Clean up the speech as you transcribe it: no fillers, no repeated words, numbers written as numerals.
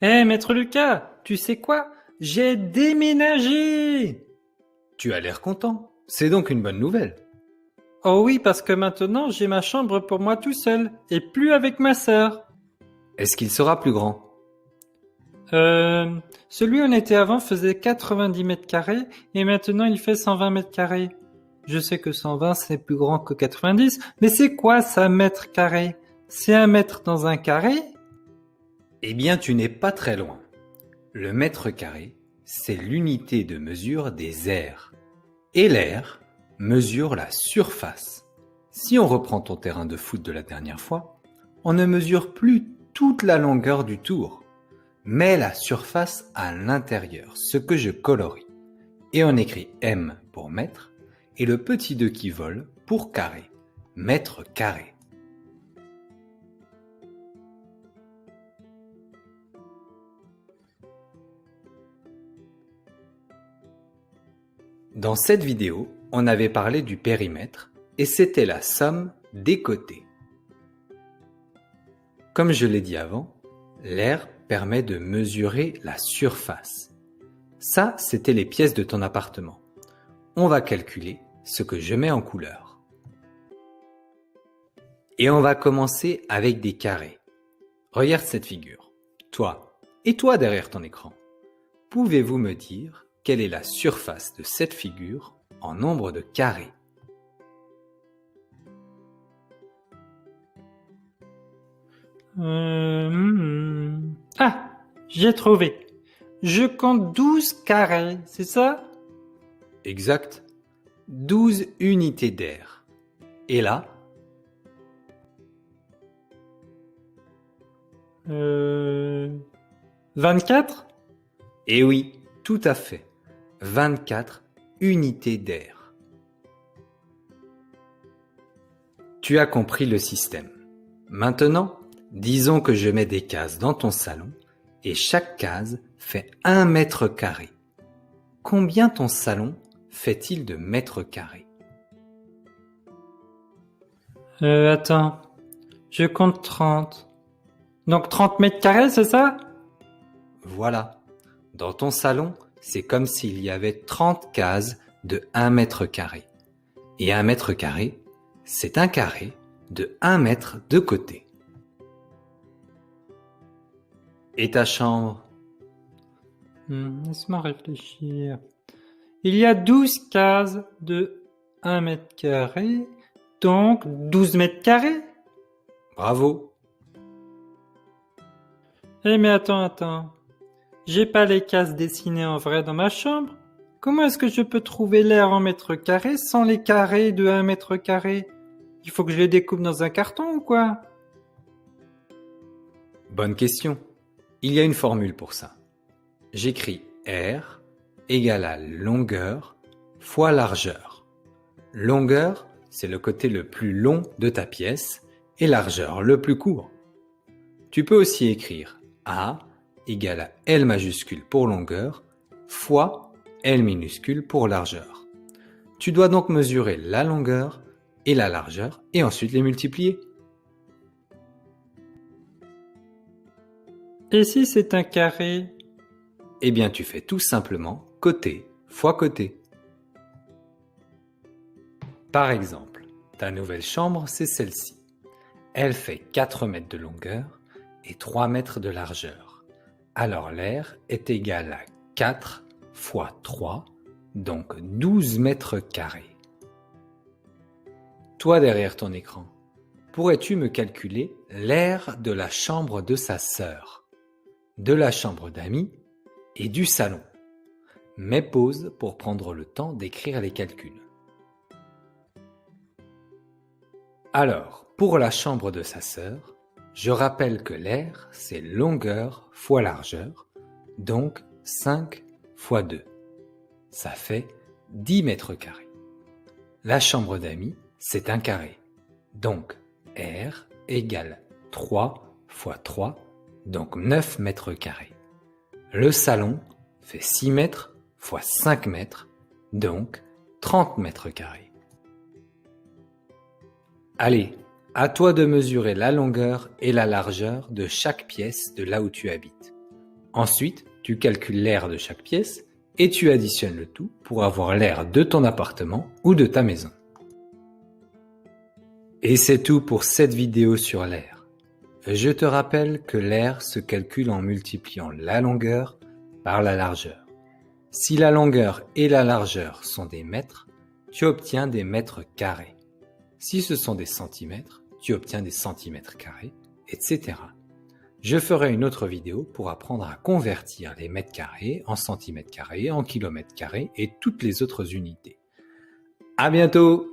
Hé, maître Lucas, tu sais quoi? J'ai déménagé! Tu as l'air content. C'est donc une bonne nouvelle. Oh oui, parce que maintenant j'ai ma chambre pour moi tout seul, et plus avec ma sœur. Est-ce qu'il sera plus grand? Euh, Celui où on était avant faisait 90 mètres carrés, et maintenant il fait 120 mètres carrés. Je sais que 120 c'est plus grand que 90, mais c'est quoi ça, mètre carré? C'est un mètre dans un carré? Eh bien, tu n'es pas très loin. Le mètre carré, c'est l'unité de mesure des aires. Et l'air mesure la surface. Si on reprend ton terrain de foot de la dernière fois, on ne mesure plus toute la longueur du tour, mais la surface à l'intérieur, ce que je colorie. Et on écrit M pour mètre et le petit 2 qui vole pour carré, mètre carré. Dans cette vidéo, on avait parlé du périmètre et c'était la somme des côtés. Comme je l'ai dit avant, l'air permet de mesurer la surface. Ça, c'était les pièces de ton appartement. On va calculer ce que je mets en couleur. Et on va commencer avec des carrés. Regarde cette figure. Toi et toi derrière ton écran. Pouvez-vous me dire quelle est la surface de cette figure en nombre de carrés? Ah, j'ai trouvé. Je compte 12 carrés, c'est ça? Exact. 12 unités d'air. Et là, 24? eh oui, tout à fait. 24 unités d'air. Tu as compris le système. Maintenant, disons que je mets des cases dans ton salon et chaque case fait 1 mètre carré. Combien ton salon fait-il de mètres carrés? Attends, je compte 30. Donc 30 mètres carrés, c'est ça? Voilà. Dans ton salon, c'est comme s'il y avait 30 cases de 1 mètre carré. Et 1 mètre carré, c'est un carré de 1 mètre de côté. Et ta chambre? Laisse-moi réfléchir. Il y a 12 cases de 1 mètre carré, donc 12 mètres carrés. Bravo! Eh mais attends. J'ai pas les cases dessinées en vrai dans ma chambre. Comment est-ce que je peux trouver l'air en mètres carrés sans les carrés de 1 mètre carré? Il faut que je les découpe dans un carton ou quoi? Bonne question. Il y a une formule pour ça. J'écris R égale à longueur fois largeur. Longueur, c'est le côté le plus long de ta pièce et largeur, le plus court. Tu peux aussi écrire A égale à L majuscule pour longueur fois L minuscule pour largeur. Tu dois donc mesurer la longueur et la largeur et ensuite les multiplier. Et si c'est un carré? Eh bien, tu fais tout simplement côté fois côté. Par exemple, ta nouvelle chambre, c'est celle-ci. Elle fait 4 mètres de longueur et 3 mètres de largeur. Alors l'air est égal à 4 fois 3, donc 12 mètres carrés. Toi derrière ton écran, pourrais-tu me calculer l'air de la chambre de sa sœur, de la chambre d'amis et du salon? Mets pause pour prendre le temps d'écrire les calculs. Alors, pour la chambre de sa sœur, je rappelle que l'air, c'est longueur fois largeur, donc 5 fois 2. Ça fait 10 mètres carrés. La chambre d'amis, c'est un carré, donc R égale 3 fois 3, donc 9 mètres carrés. Le salon fait 6 mètres fois 5 mètres, donc 30 mètres carrés. Allez, à toi de mesurer la longueur et la largeur de chaque pièce de là où tu habites. Ensuite, tu calcules l'aire de chaque pièce et tu additionnes le tout pour avoir l'aire de ton appartement ou de ta maison. Et c'est tout pour cette vidéo sur l'aire. Je te rappelle que l'aire se calcule en multipliant la longueur par la largeur. Si la longueur et la largeur sont des mètres, tu obtiens des mètres carrés. Si ce sont des centimètres, tu obtiens des centimètres carrés, etc. Je ferai une autre vidéo pour apprendre à convertir les mètres carrés en centimètres carrés, en kilomètres carrés et toutes les autres unités. À bientôt!